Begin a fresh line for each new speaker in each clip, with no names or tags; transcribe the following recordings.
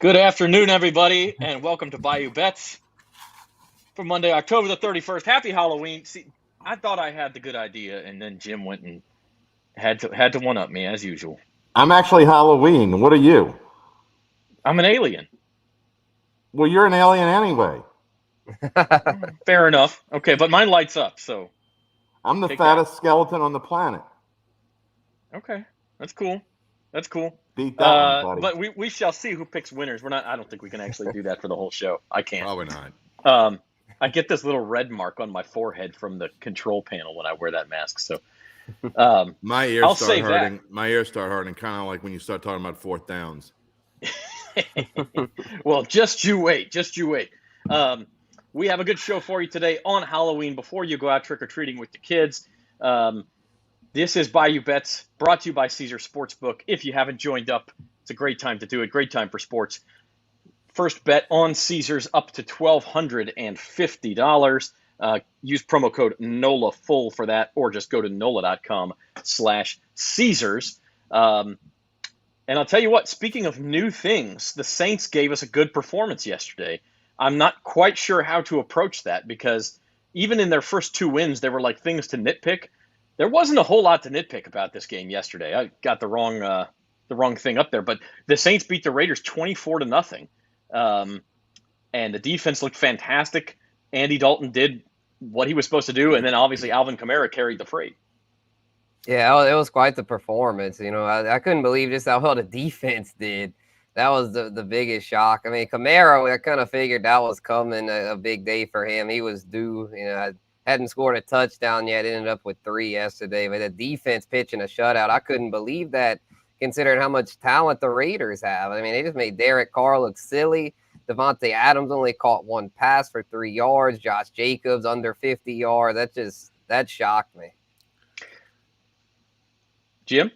Good afternoon, everybody, and welcome to Bayou Bets for Monday, October the 31st. Happy Halloween. See, I thought I had the good idea, and then Jim went and had to one-up me, as usual.
I'm actually Halloween. What are you?
I'm an alien.
Well, you're an alien anyway.
Fair enough. Okay, but mine lights up, so.
I'm the fattest skeleton on the planet.
Okay, that's cool. That's cool.
Beat that one, buddy.
But we shall see who picks winners. I don't think we can actually do that for the whole show. I can't.
Probably not.
I get this little red mark on my forehead from the control panel when I wear that mask. So
my ears start hurting. My ears start hurting, kind of like when you start talking about fourth downs.
Well, just you wait. We have a good show for you today on Halloween before you go out trick-or-treating with the kids. This is Bayou Bets, brought to you by Caesars Sportsbook. If you haven't joined up, it's a great time to do it. Great time for sports. First bet on Caesars up to $1,250. Use promo code NOLAFULL for that, or just go to NOLA.com/Caesars. And I'll tell you what, speaking of new things, the Saints gave us a good performance yesterday. I'm not quite sure how to approach that because even in their first two wins, there were like things to nitpick. There wasn't a whole lot to nitpick about this game yesterday. I got the wrong thing up there, but the Saints beat the Raiders 24-0. And the defense looked fantastic. Andy Dalton did what he was supposed to do, and then obviously Alvin Kamara carried the freight.
Yeah, it was quite the performance. You know, I couldn't believe just how well the defense did. That was the biggest shock. I mean, Kamara, I kind of figured that was coming, a big day for him. He was due. You know, hadn't scored a touchdown yet, ended up with 3 yesterday. But the defense pitching a shutout, I couldn't believe that considering how much talent the Raiders have. I mean, they just made Derek Carr look silly. Devontae Adams only caught 1 pass for 3 yards. Josh Jacobs under 50 yards. That shocked me.
Jim?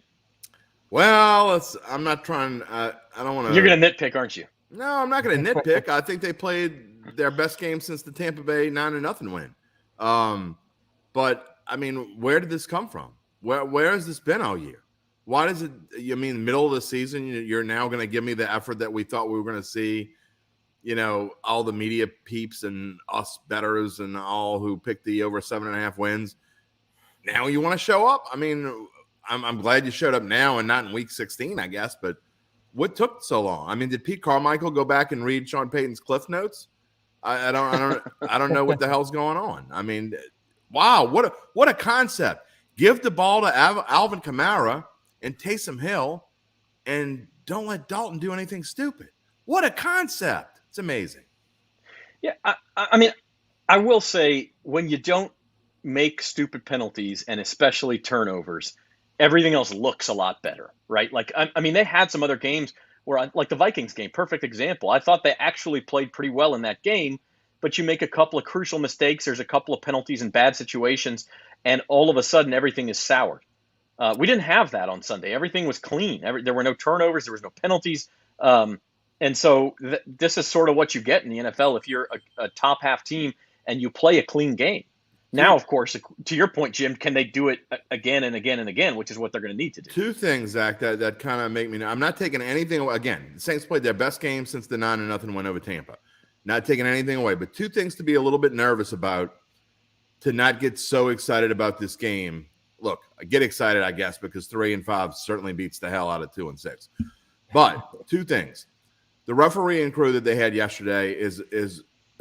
Well, I'm not trying. I don't want to.
You're going to nitpick, aren't you?
No, I'm not going to nitpick. I think they played their best game since the Tampa Bay 9-0 win. But I mean, where did this come from? Where has this been all year? Why does it? You mean middle of the season? You're now going to give me the effort that we thought we were going to see. You know, all the media peeps and us bettors and all who picked the over 7.5 wins. Now you want to show up? I mean, I'm glad you showed up now and not in week 16, I guess. But what took so long? I mean, did Pete Carmichael go back and read Sean Payton's Cliff Notes? I don't know what the hell's going on. I mean, wow, what a concept! Give the ball to Alvin Kamara and Taysom Hill, and don't let Dalton do anything stupid. What a concept! It's amazing.
Yeah, I mean, I will say when you don't make stupid penalties and especially turnovers, everything else looks a lot better, right? Like, I mean, they had some other games where, like the Vikings game, perfect example. I thought they actually played pretty well in that game, but you make a couple of crucial mistakes. There's a couple of penalties in bad situations, and all of a sudden everything is soured. We didn't have that on Sunday. Everything was clean. There were no turnovers. There was no penalties. And so this is sort of what you get in the NFL if you're a top half team and you play a clean game. Now, of course, to your point, Jim, can they do it again and again and again, which is what they're going to need to do.
2 things, Zach, that kind of make me – I'm not taking anything – again, the Saints played their best game since the 9-0 win over Tampa. Not taking anything away, but 2 things to be a little bit nervous about, to not get so excited about this game. Look, I get excited, I guess, because 3-5 certainly beats the hell out of 2-6. But 2 things. The refereeing crew that they had yesterday is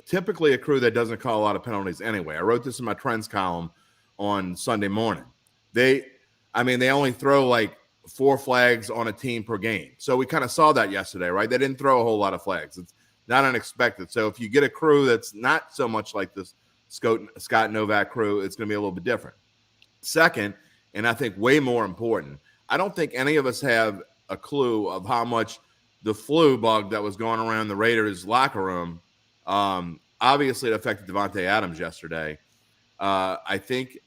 typically a crew that doesn't call a lot of penalties anyway. I wrote this in my trends column on Sunday morning. They only throw like 4 flags on a team per game. So we kind of saw that yesterday, right? They didn't throw a whole lot of flags. It's not unexpected. So if you get a crew that's not so much like this Scott Novak crew, it's going to be a little bit different. Second, and I think way more important, I don't think any of us have a clue of how much the flu bug that was going around the Raiders locker room, obviously it affected Devontae Adams yesterday. I think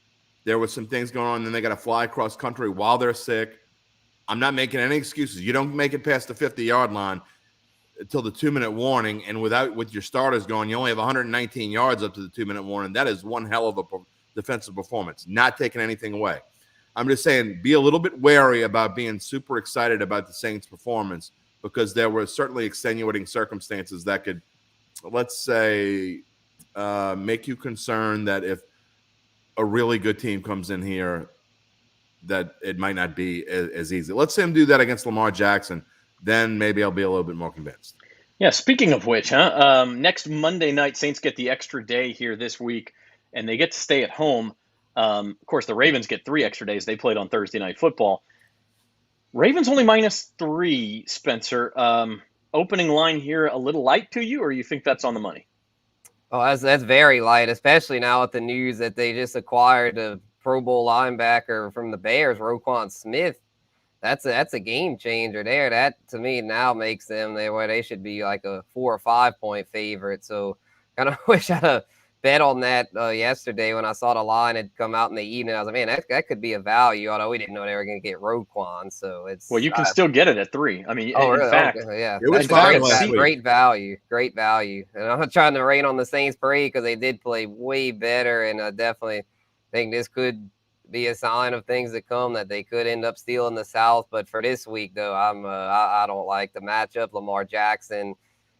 there was some things going on, and then they got to fly across country while they're sick. I'm not making any excuses. You don't make it past the 50-yard line until the 2-minute warning, and with your starters going, you only have 119 yards up to the 2-minute warning. That is one hell of a defensive performance, not taking anything away. I'm just saying be a little bit wary about being super excited about the Saints' performance because there were certainly extenuating circumstances that could, let's say, make you concerned that if a really good team comes in here, that it might not be as easy. Let's say him do that against Lamar Jackson, then maybe I'll be a little bit more convinced.
Yeah, speaking of which, next Monday night, Saints get the extra day here this week, and they get to stay at home. Of course, the Ravens get 3 extra days. They played on Thursday Night Football. Ravens only -3, Spencer. Opening line here a little light to you, or you think that's on the money?
Oh, that's very light, especially now with the news that they just acquired a Pro Bowl linebacker from the Bears, Roquan Smith. That's a game changer there. That to me now makes them where they should be like a 4 or 5 point favorite. So kind of wish I'd have bet on that yesterday when I saw the line had come out in the evening. I was like, man, that could be a value. Although we didn't know they were going to get Roquan, so it's
you can still get it at 3. I mean,
really?
in fact,
okay, yeah,
it was
great value. And I'm not trying to rain on the Saints parade because they did play way better, and I definitely think this could be a sign of things to come that they could end up stealing the South. But for this week, though, I don't like the matchup. Lamar Jackson,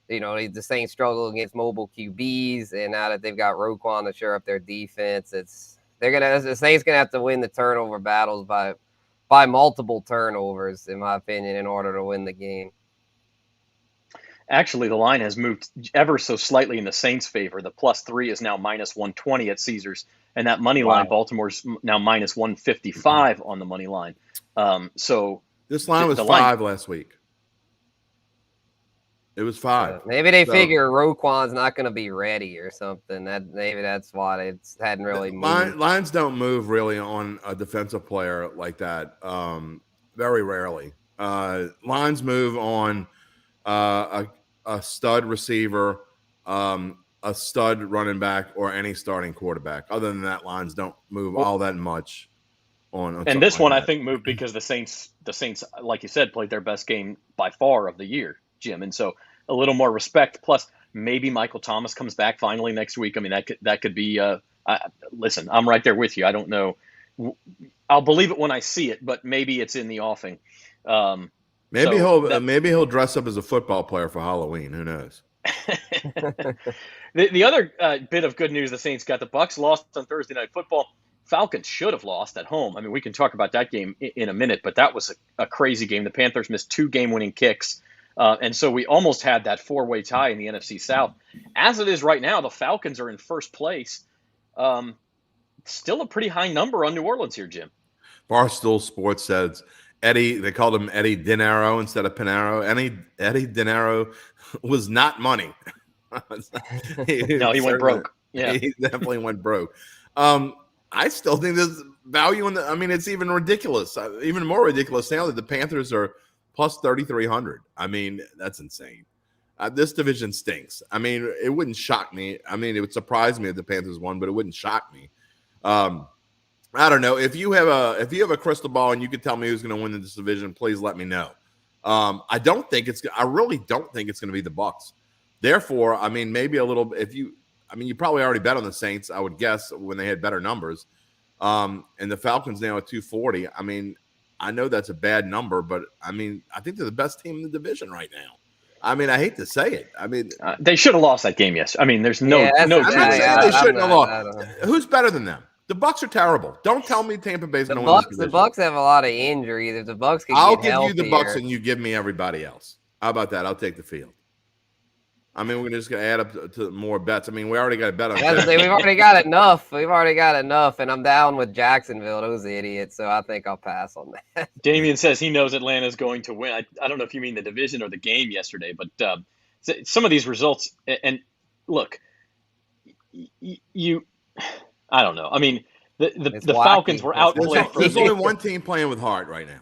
the Saints struggle against mobile QBs, and now that they've got Roquan to shore up their defense, the Saints gonna have to win the turnover battles by multiple turnovers, in my opinion, in order to win the game.
Actually, the line has moved ever so slightly in the Saints' favor. The +3 is now -120 at Caesars, and that money line, Baltimore's now -155 on the money line. So
this line was 5 last week. It was 5.
Maybe they figure Roquan's not going to be ready or something. Maybe that's why it hadn't really moved.
Lines don't move really on a defensive player like that. Very rarely. Lines move on a stud receiver, a stud running back, or any starting quarterback. Other than that, lines don't move all that much on
and this
like
one,
that.
I think, moved because the Saints, like you said, played their best game by far of the year, Jim. And so a little more respect. Plus, maybe Michael Thomas comes back finally next week. I mean, that could be. Listen, I'm right there with you. I don't know. I'll believe it when I see it, but maybe it's in the offing.
Maybe he'll dress up as a football player for Halloween. Who knows?
The other bit of good news: the Saints got the Bucs lost on Thursday Night Football. Falcons should have lost at home. I mean, we can talk about that game in a minute, but that was a crazy game. The Panthers missed 2 game-winning kicks, and so we almost had that 4-way tie in the NFC South. As it is right now, the Falcons are in first place. Still a pretty high number on New Orleans here, Jim.
Barstool Sports says Eddie. They called him Eddie Dinero instead of Pinero. Eddie Dinero was not money.
No, he went broke. Yeah,
he definitely went broke. I still think there's value in I mean, it's even ridiculous, even more ridiculous now that the Panthers are plus 3,300. I mean, that's insane. This division stinks. I mean, it wouldn't shock me. I mean, it would surprise me if the Panthers won, but it wouldn't shock me. I don't know. If you have a crystal ball and you can tell me who's going to win this division, please let me know. I really don't think it's going to be the Bucs. Therefore, I mean, maybe a little. You probably already bet on the Saints, I would guess, when they had better numbers. And the Falcons now at 240. I mean, I know that's a bad number, but I mean, I think they're the best team in the division right now. I mean, I hate to say it. I mean,
they should have lost that game yesterday. I mean, there's no.
I'm not saying they shouldn't have lost. Who's better than them? The Bucs are terrible. Don't tell me Tampa Bay's going to win this division.
The Bucs have a lot of injuries. If the Bucs can
I'll
get
give
healthier,
you the Bucs and you give me everybody else. How about that? I'll take the field. I mean, we're just going to add up to more bets. I mean, we already got a bet on that.
We've already got enough. And I'm down with Jacksonville. Those idiots. So I think I'll pass on that.
Damien says he knows Atlanta's going to win. I don't know if you mean the division or the game yesterday, but some of these results, and look, I don't know. I mean, the Falcons were outplayed.
There's only one team playing with heart right now.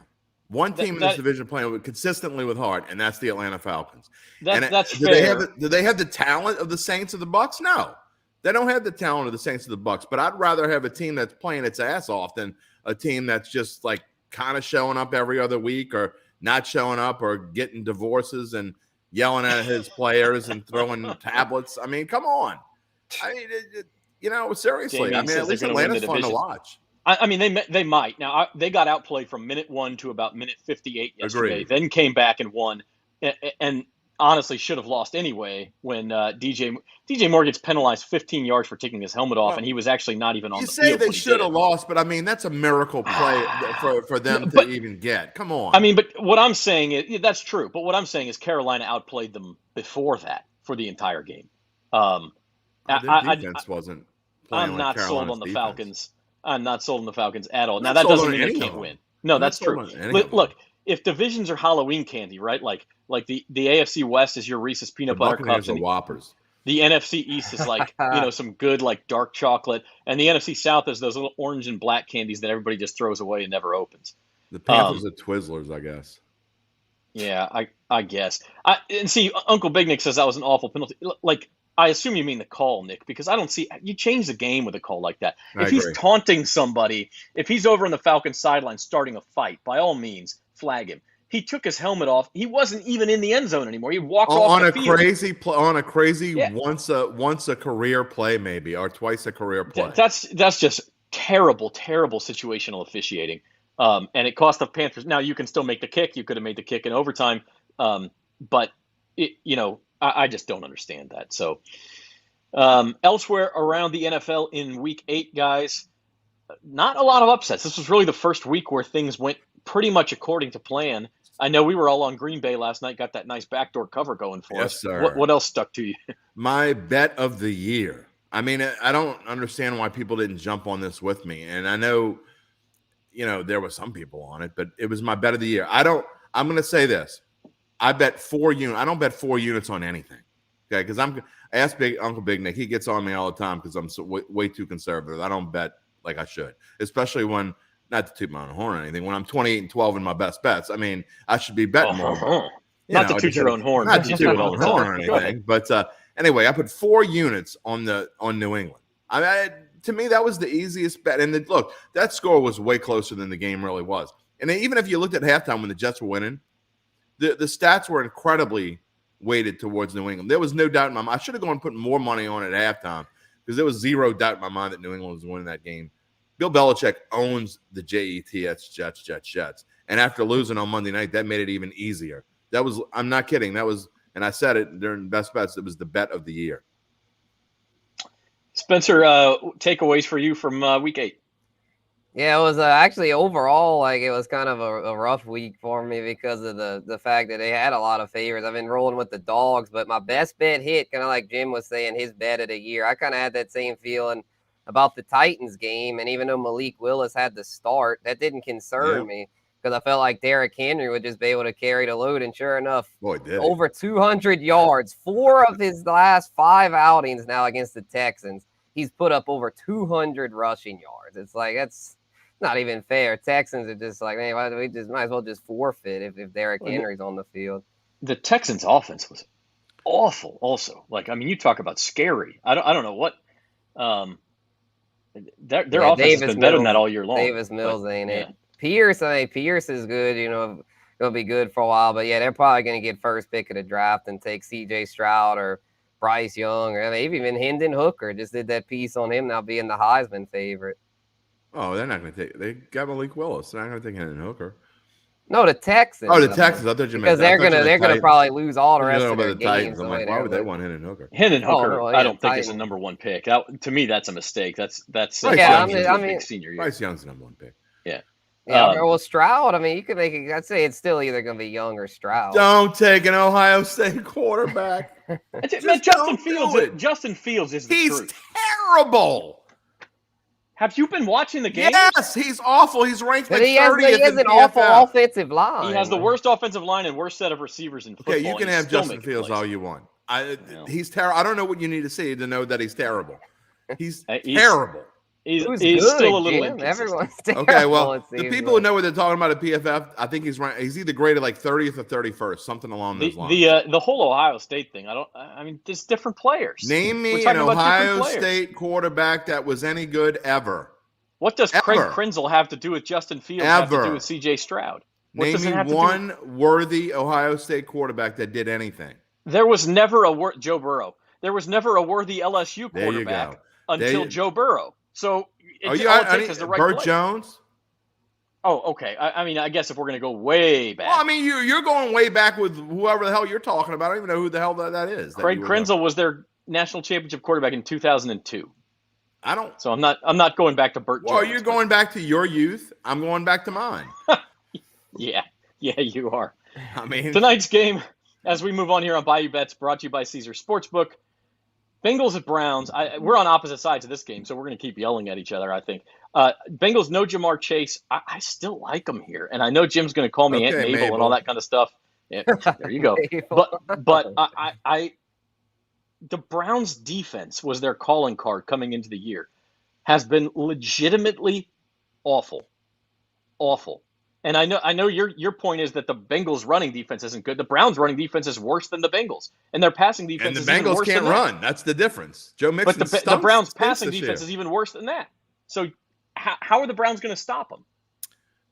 One team in this division playing consistently with heart, and that's the Atlanta Falcons.
That's fair.
Do they have the talent of the Saints or the Bucs? No, they don't have the talent of the Saints or the Bucs. But I'd rather have a team that's playing its ass off than a team that's just like kind of showing up every other week or not showing up or getting divorces and yelling at his players and throwing tablets. I mean, come on. I mean, seriously. I mean, at least Atlanta's fun to watch.
I mean, they might. Now, they got outplayed from minute 1 to about minute 58 yesterday,
Agreed.
then came back and won. and honestly should have lost anyway when DJ Moore gets penalized 15 yards for taking his helmet off, and he was actually not even on the field.
You say they should have lost, but I mean that's a miracle play for them to even get. Come on.
I mean, but what I'm saying is that's true. But what I'm saying is Carolina outplayed them before that for the entire game.
Their defense wasn't.
I'm not
like
sold on the
defense.
Falcons. I'm not sold on the Falcons at all. Now
Not
that
sold
doesn't
on
mean they
any of
can't
them.
win. No,
I'm
that's
not sold
true.
on any of them.
Look, if divisions are Halloween candy, right? Like the AFC West is your Reese's peanut butter cups,
and
and
Whoppers.
the NFC East is like some good like dark chocolate, and the NFC South is those little orange and black candies that everybody just throws away and never opens.
The Panthers are Twizzlers, I guess.
Yeah, I guess. And see, Uncle Big Nick says that was an awful penalty. Like, I assume you mean the call, Nick, because I don't see you change the game with a call like that. If he's taunting somebody, if he's over on the Falcons sideline starting a fight, by all means, flag him. He took his helmet off. He wasn't even in the end zone anymore. He walked off
on
the
a
field.
crazy play, on a crazy once a career play, maybe, or twice a career play.
That's just terrible situational officiating. And it cost the Panthers. Now you can still make the kick. You could have made the kick in overtime, but I just don't understand that. So elsewhere around the NFL in Week 8, guys, not a lot of upsets. This was really the first week where things went pretty much according to plan. I know we were all on Green Bay last night, got that nice backdoor cover going for us.
Sir.
What else stuck to you?
My bet of the year. I mean, I don't understand why people didn't jump on this with me. And I know, there were some people on it, but it was my bet of the year. I'm going to say this. I bet 4 units. I don't bet 4 units on anything. Okay. Because I asked Uncle Big Nick. He gets on me all the time because I'm way too conservative. I don't bet like I should, especially when, not to toot my own horn or anything, when I'm 28-12 in my best bets. I mean, I should be betting more.
Not to toot your own horn.
Not to toot my own horn or anything. But anyway, I put 4 units on New England. To me, that was the easiest bet. And look, that score was way closer than the game really was. And even if you looked at halftime when the Jets were winning, the stats were incredibly weighted towards New England. There was no doubt in my mind. I should have gone and put more money on it at halftime because there was zero doubt in my mind that New England was winning that game. Bill Belichick owns the Jets, Jets. And after losing on Monday night, that made it even easier. I'm not kidding. That was, and I said it during Best Bets, it was the bet of the year.
Spencer, takeaways for you from Week 8.
Yeah, it was actually overall, like, it was kind of a rough week for me because of the fact that they had a lot of favorites. I've been rolling with the dogs, but my best bet hit, kind of like Jim was saying, his bet of the year. I kind of had that same feeling about the Titans game, and even though Malik Willis had the start, that didn't concern me because I felt like Derrick Henry would just be able to carry the load, and sure enough, over 200 yards, 4 of his last 5 outings now against the Texans, he's put up over 200 rushing yards. It's like, that's not even fair. Texans are just like, man, we just might as well just forfeit if Derrick Henry's on the field.
The Texans' offense was awful also. Like, I mean, you talk about scary. I don't know what their offense has been better than that all year long.
Davis Mills ain't it. Pierce is good, gonna be good for a while, but they're probably gonna get first pick of the draft and take CJ Stroud or Bryce Young or maybe even Hendon Hooker. Just did that piece on him now being the Heisman favorite.
Oh, they're not gonna take. They got Malik Willis. They're not gonna take Hendon Hooker.
No, the Texans.
Oh, the Texans. I thought you meant
because they're gonna probably lose all the rest of their games.
I'm like, why would they want Hendon Hooker?
Hendon Hooker, I don't think is a number 1 pick. To me, that's a mistake. That's senior year.
Bryce Young's the number 1 pick.
Yeah.
Well, Stroud. I mean, you could make it. I'd say it's still either gonna be Young or Stroud.
Don't take an Ohio State quarterback.
Man, Justin Fields is the truth.
He's terrible.
Have you been watching the game?
Yes, he's awful. He's ranked like 30th.
He has an awful offensive line.
He has the worst offensive line and worst set of receivers in football.
Okay, you can have Justin Fields all you want. He's terrible. I don't know what you need to see to know that he's terrible. He's terrible.
He's still a little inconsistent.
Everyone's terrible.
Okay, well, the people who know what they're talking about at PFF, I think he's either graded like 30th or 31st, something along those lines.
The whole Ohio State thing. I mean, there's different players.
Name me an Ohio State quarterback that was any good ever.
What does Craig Krenzel have to do with Justin Fields? Have to do with C.J. Stroud?
Name me one worthy Ohio State quarterback that did anything.
There was never Joe Burrow. There was never a worthy LSU quarterback until Joe Burrow. So all it takes is the right
Burt
play.
Jones?
Oh, okay. I mean, I guess if we're going to go way back.
Well, I mean, you're going way back with whoever the hell you're talking about. I don't even know who the hell that is.
Craig Krenzel was their national championship quarterback in 2002.
I don't.
So I'm not going back to Burt Jones.
Well, you're going back to your youth. I'm going back to mine.
Yeah, you are.
I mean,
tonight's game, as we move on here on Bayou Bets, brought to you by Caesar Sportsbook. Bengals at Browns. We're on opposite sides of this game, so we're going to keep yelling at each other, I think. Bengals, no Jamar Chase. I still like him here. And I know Jim's going to call me Aunt Mabel and all that kind of stuff. Yeah, there you go. But the Browns defense was their calling card coming into the year. Has been legitimately awful. And I know your point is that the Bengals running defense isn't good. The Browns running defense is worse than the Bengals, and their passing defense is even worse.
And the Bengals can't run. That's the difference. Joe Mixon,
but the Browns passing defense is even worse than that. So how are the Browns going to stop them?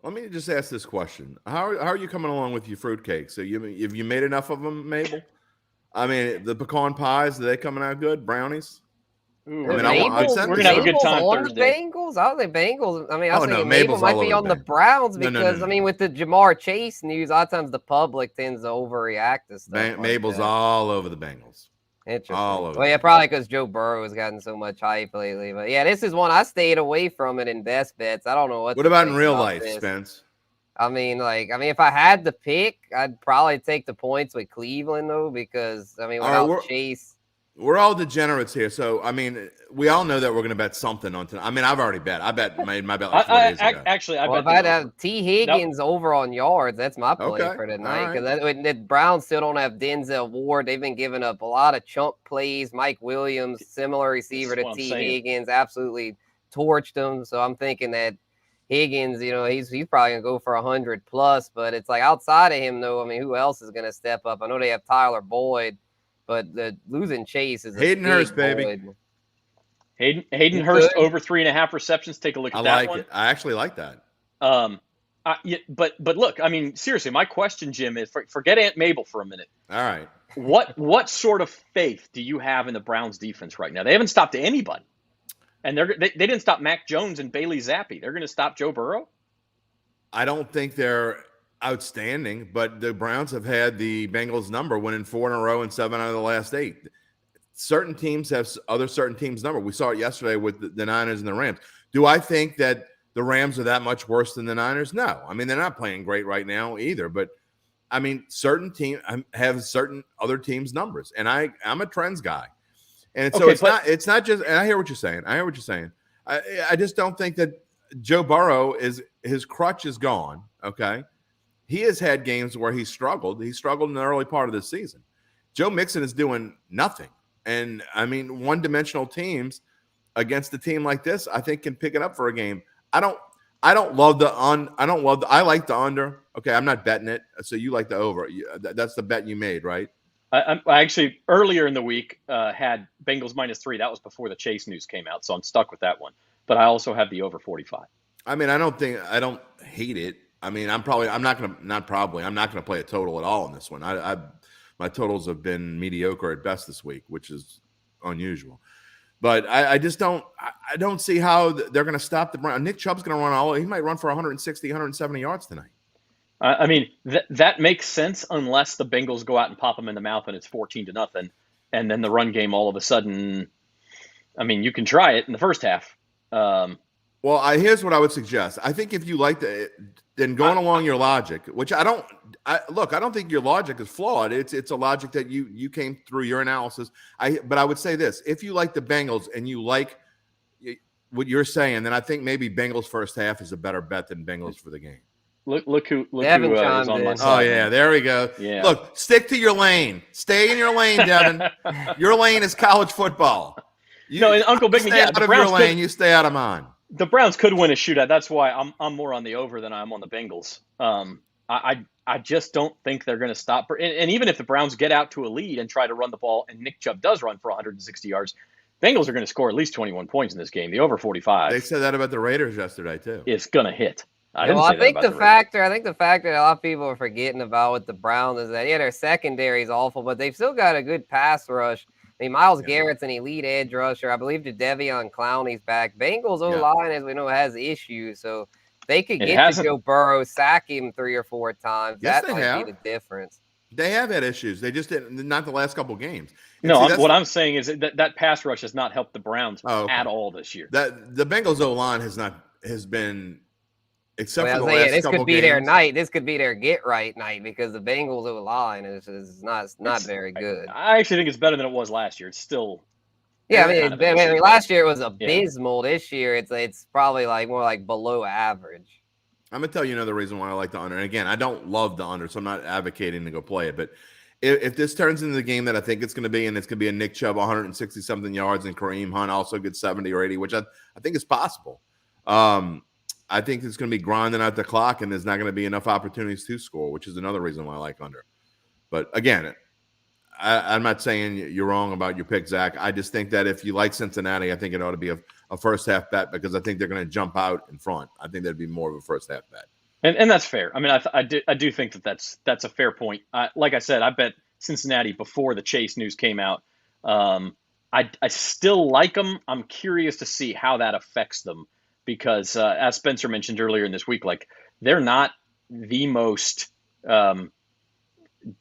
Let me just ask this question: How are you coming along with your fruitcake? So have you made enough of them, Mabel? I mean, the pecan pies, are they coming out good? Brownies?
Ooh,
we're gonna have a good time
on
Thursday.
The Bengals? I was like Bengals. I mean, I was thinking
Mabel's
Mabel might be on the Browns because
no.
I mean, with the Jamar Chase news, a lot of times the public tends to overreact to stuff.
Mabel's all over the Bengals.
Interesting.
All over.
Well, yeah, probably because Joe Burrow has gotten so much hype lately. But yeah, this is one I stayed away from it in best bets. I don't know what
about in real life, Spence?
I mean, if I had to pick, I'd probably take the points with Cleveland though, because I mean, without Chase.
We're all degenerates here, so I mean, we all know that we're going to bet something on tonight. I mean, I've already bet. made my bet like 4 days ago.
Actually, I bet.
If I'd have T. Higgins over on yards, that's my play for tonight. Because the Browns still don't have Denzel Ward. They've been giving up a lot of chunk plays. Mike Williams, similar receiver to T. Higgins, absolutely torched them. So I'm thinking that Higgins, he's probably gonna go for 100+. But it's like outside of him, though. I mean, who else is gonna step up? I know they have Tyler Boyd. But the losing Chase is
Hayden Hurst, baby.
Hayden Hurst over 3.5 receptions. Take a look at that one.
I actually like that.
But look, I mean, seriously, my question, Jim, is forget Aunt Mabel for a minute.
All right.
What sort of faith do you have in the Browns defense right now? They haven't stopped anybody, and they didn't stop Mac Jones and Bailey Zappi. They're going to stop Joe Burrow.
I don't think they're outstanding, but the Browns have had the Bengals number, winning 4 in a row and 7 out of the last 8. Certain teams have certain teams' number. We saw it yesterday with the Niners and the Rams. Do I think that the Rams are that much worse than the Niners? No. I mean, they're not playing great right now either, but I mean, certain teams have certain other teams' numbers, and I'm a trends guy. And so it's not just, and I hear what you're saying. I just don't think that Joe Burrow his crutch is gone. Okay. He has had games where he struggled. He struggled in the early part of the season. Joe Mixon is doing nothing. And I mean, one-dimensional teams against a team like this, I think can pick it up for a game. I like the under. Okay, I'm not betting it. So you like the over. That's the bet you made, right?
I actually earlier in the week had Bengals -3. That was before the Chase news came out, so I'm stuck with that one. But I also have the over 45.
I mean, I don't hate it. I mean, I'm not going to play a total at all in this one. My totals have been mediocre at best this week, which is unusual. But I just don't see how they're going to stop the Browns. Nick Chubb's going to run he might run for 160, 170 yards tonight.
I mean, that makes sense unless the Bengals go out and pop them in the mouth and it's 14-0, and then the run game all of a sudden. I mean, you can try it in the first half.
Well, here's what I would suggest. I think if you like then going along your logic, which I don't think your logic is flawed. It's a logic that you came through your analysis. But I would say this: if you like the Bengals and you like what you're saying, then I think maybe Bengals first half is a better bet than Bengals for the game.
Look who is on my side.
Oh yeah, there we go.
Yeah.
Look, stick to your lane. Stay in your lane, Devin. Your lane is college football.
And Uncle Big,
stay out of your lane. You stay out of mine.
The Browns could win a shootout. That's why I'm more on the over than I'm on the Bengals. I just don't think they're going to stop. And even if the Browns get out to a lead and try to run the ball, and Nick Chubb does run for 160 yards, Bengals are going to score at least 21 points in this game. The over 45.
They said that about the Raiders yesterday too.
It's going to hit. I
think the factor that a lot of people are forgetting about with the Browns is that their secondary is awful, but they've still got a good pass rush. I mean, Myles Garrett's an elite edge rusher. I believe Jadeveon Clowney's back. Bengals O-line, as we know, has issues. So they could
It
get
hasn't.
to Joe Burrow, sack him 3 or 4 times.
Yes,
That
they
might
have.
be the difference.
They have had issues. They just didn't. Not the last couple games. And
No,
see,
what I'm saying is that pass rush has not helped the Browns
okay.
at all this year.
That the Bengals O-line has been, except for the last
this
couple games.
This could be their night. This could be their get right night because the Bengals O-line is not very good.
I actually think it's better than it was last year. It's still.
Yeah, I mean, last year it was abysmal. Yeah. This year it's probably more like below average.
I'm gonna tell you another reason why I like the under. And again, I don't love the under, so I'm not advocating to go play it. But if this turns into the game that I think it's going to be, and it's going to be a Nick Chubb 160 something yards, and Kareem Hunt also gets 70 or 80, which I think is possible. I think it's going to be grinding out the clock, and there's not going to be enough opportunities to score, which is another reason why I like under. But again, I'm not saying you're wrong about your pick, Zach. I just think that if you like Cincinnati, I think it ought to be a first half bet because I think they're going to jump out in front. I think that'd be more of a first half bet. And
that's fair. I mean, I do think that's a fair point. Like I said, I bet Cincinnati before the Chase news came out. I still like them. I'm curious to see how that affects them because, as Spencer mentioned earlier in this week, they're not the most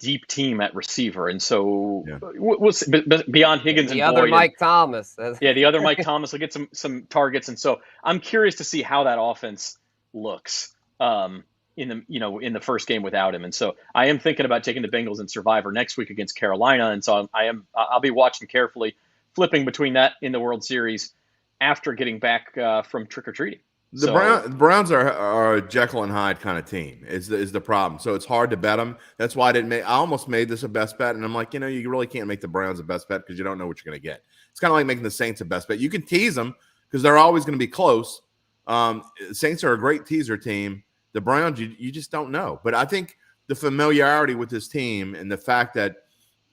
deep team at receiver, and so we'll see. But beyond Higgins and
the other
Boyd
Mike Thomas,
the other Mike Thomas will get some targets, and so I'm curious to see how that offense looks in the first game without him. And so I am thinking about taking the Bengals in Survivor next week against Carolina, and so I'll be watching carefully, flipping between that in the World Series after getting back from trick or treating.
The Browns are a Jekyll and Hyde kind of team is the problem. So it's hard to bet them. That's why I almost made this a best bet. And I'm like, you really can't make the Browns a best bet because you don't know what you're going to get. It's kind of like making the Saints a best bet. You can tease them because they're always going to be close. Saints are a great teaser team. The Browns, you just don't know. But I think the familiarity with this team and the fact that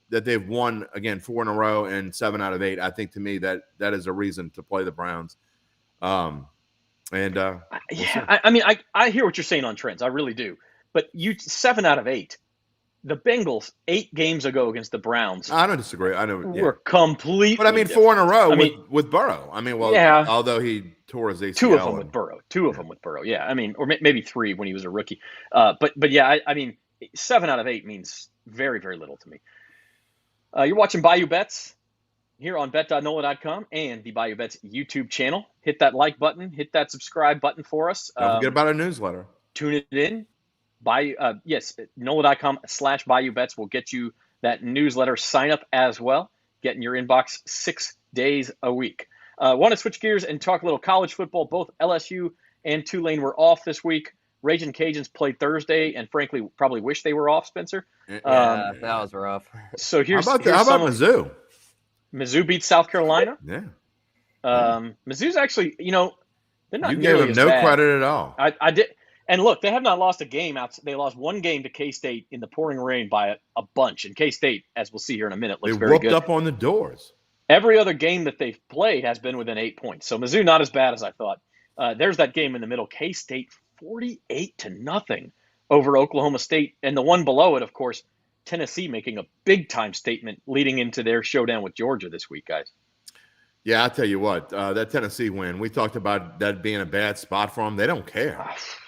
they've won, again, 4 in a row and 7 out of 8, I think to me that is a reason to play the Browns.
I mean, I hear what you're saying on trends. I really do. But 7 out of 8. The Bengals 8 games ago against the Browns.
I don't disagree. I know
were completely.
But I mean, 4 in a row with Burrow. I mean, although he tore his ACL.
2 of them with Burrow. 2 of them with Burrow. Yeah, I mean, or maybe 3 when he was a rookie. But yeah, I mean, 7 out of 8 means very, very little to me. You're watching Bayou Bets here on bet.nola.com and the Bayou Bets YouTube channel. Hit that like button. Hit that subscribe button for us.
Don't forget about our newsletter.
Tune it in. NOLA.com/Bayou Bets will get you that newsletter sign up as well. Get in your inbox 6 days a week. Want to switch gears and talk a little college football. Both LSU and Tulane were off this week. Raging Cajuns played Thursday, and frankly, probably wish they were off, Spencer.
Yeah, that was rough.
So how about
Mizzou?
Mizzou beat South Carolina.
Yeah.
Mizzou's actually, they're not.
You gave them no credit at all.
I did. And look, they have not lost a game out. They lost 1 game to K-State in the pouring rain by a bunch. And K-State, as we'll see here in a minute, looks very good.
They whooped up on the doors.
Every other game that they've played has been within 8 points. So Mizzou not as bad as I thought. There's that game in the middle. K-State 48-0 over Oklahoma State. And the one below it, of course, Tennessee making a big-time statement leading into their showdown with Georgia this week, guys.
Yeah, I'll tell you what. That Tennessee win, we talked about that being a bad spot for them. They don't care.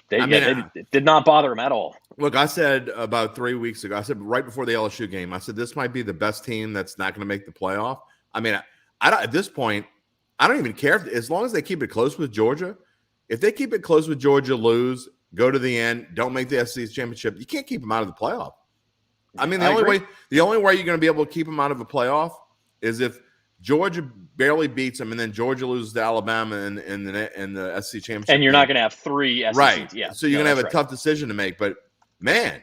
It did not bother them at all.
Look, I said about 3 weeks ago, I said right before the LSU game, I said this might be the best team that's not going to make the playoff. I mean, I don't, at this point, I don't even care as long as they keep it close with Georgia. If they keep it close with Georgia, lose, go to the end, don't make the SEC championship, you can't keep them out of the playoff. I mean, the only way you're going to be able to keep them out of a playoff is if Georgia barely beats them, and then Georgia loses to Alabama in the SEC championship.
And you're not going to have 3 SEC.
Right.
Yeah.
So you're going to have a tough decision to make. But, man,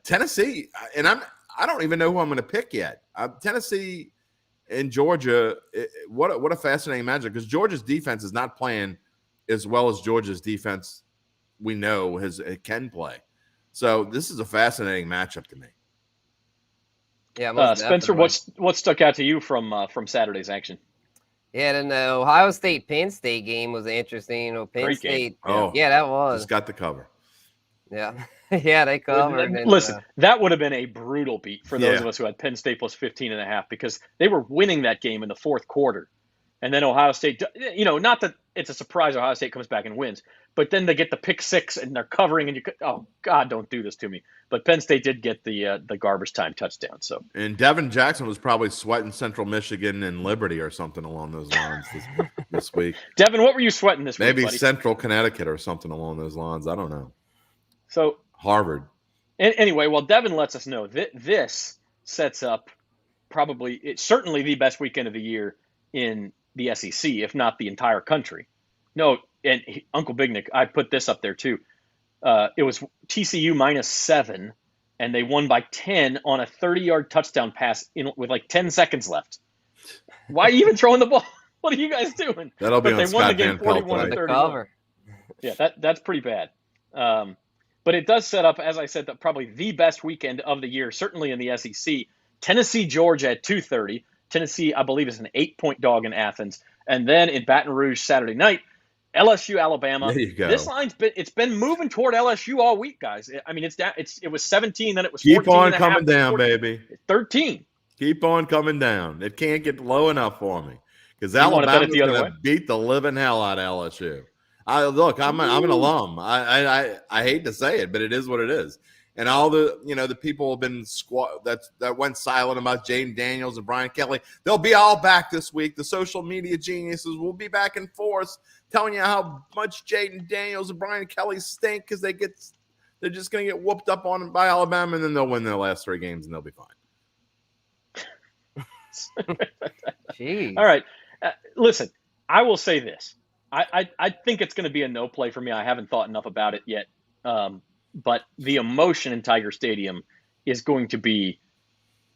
Tennessee, and I don't even know who I'm going to pick yet. Tennessee and Georgia, what a fascinating matchup, because Georgia's defense is not playing as well as Georgia's defense we know it can play. So this is a fascinating matchup to me.
Yeah, Spencer, what stuck out to you from Saturday's action?
Yeah, then the Ohio State-Penn State game was interesting. Penn State, that was.
Just got the cover.
Yeah, yeah, they covered.
Listen, that would have been a brutal beat for those of us who had Penn State plus 15.5 because they were winning that game in the fourth quarter, And then Ohio State, not that it's a surprise Ohio State comes back and wins, but then they get the pick six and they're covering, and oh God, don't do this to me. But Penn State did get the garbage time touchdown. So,
and Devin Jackson was probably sweating Central Michigan and Liberty or something along those lines this week.
Devin, what were you sweating this week?
Maybe Central Connecticut or something along those lines. I don't know.
So
Harvard.
Anyway, well, Devin lets us know that this sets up it's certainly the best weekend of the year in the SEC, if not the entire country. No, and Uncle Big Nick, I put this up there too. It was TCU -7, and they won by 10 on a 30-yard touchdown pass with like 10 seconds left. Why are you even throwing the ball? What are you guys doing?
That'll be
but
on
they
Scott
won the game
Van Pelt
41-31. Yeah, that's pretty bad. But it does set up, as I said, probably the best weekend of the year, certainly in the SEC. Tennessee, Georgia at 2:30. Tennessee, I believe, is an 8-point dog in Athens. And then in Baton Rouge Saturday night, LSU, Alabama.
There you go.
This line's been moving toward LSU all week, guys. I mean, it was 17, then it was
14. Keep
14
on coming down, 14, baby.
13.
Keep on coming down. It can't get low enough for me because Alabama's going to beat the living hell out of LSU. I'm an alum. I hate to say it, but it is what it is. And all the people have been that went silent about Jaden Daniels and Brian Kelly. They'll be all back this week. The social media geniuses will be back in force, telling you how much Jaden Daniels and Brian Kelly stink because they're just going to get whooped up on by Alabama, and then they'll win their last 3 games and they'll be fine.
Jeez.
All right, listen. I will say this. I think it's going to be a no play for me. I haven't thought enough about it yet. But the emotion in Tiger Stadium is going to be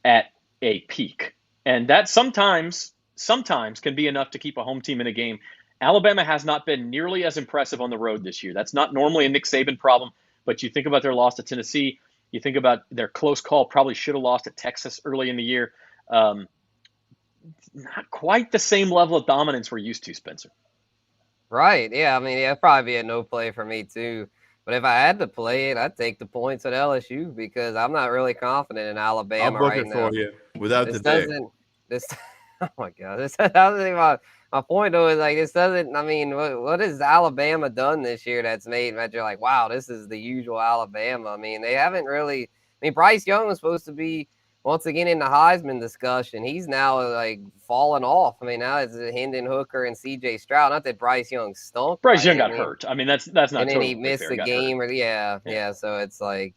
at a peak. And that sometimes can be enough to keep a home team in a game. Alabama has not been nearly as impressive on the road this year. That's not normally a Nick Saban problem, but you think about their loss to Tennessee, you think about their close call, probably should have lost at Texas early in the year. Not quite the same level of dominance we're used to, Spencer.
Right. Yeah. I mean, it'd probably be a no play for me too. But if I had to play it, I'd take the points at LSU because I'm not really confident in Alabama right now.
I'll book it for you without the day.
Oh my God! My point though is like this doesn't. I mean, what has Alabama done this year that's made that you're like, wow, this is the usual Alabama? I mean, they haven't really. I mean, Bryce Young was supposed to be once again in the Heisman discussion. He's now like fallen off. I mean, now it's Hendon Hooker and C.J. Stroud. Not that Bryce Young stunk.
Bryce Young got hurt. I mean, that's not.
And then he missed the game. Yeah. So it's like,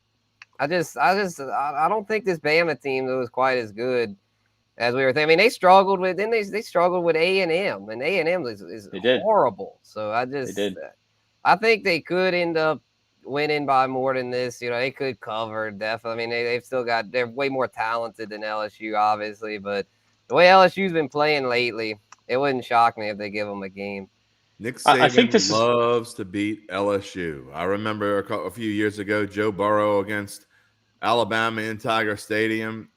I don't think this Bama team was quite as good as we were thinking. I mean, they struggled with. Then they struggled with A&M, and A&M is horrible. So I think they could end up winning by more than this. They could cover definitely. I mean, they're way more talented than LSU, obviously, but the way LSU's been playing lately, it wouldn't shock me if they give them a game.
Nick Saban loves to beat LSU. I remember a few years ago, Joe Burrow against Alabama in Tiger Stadium,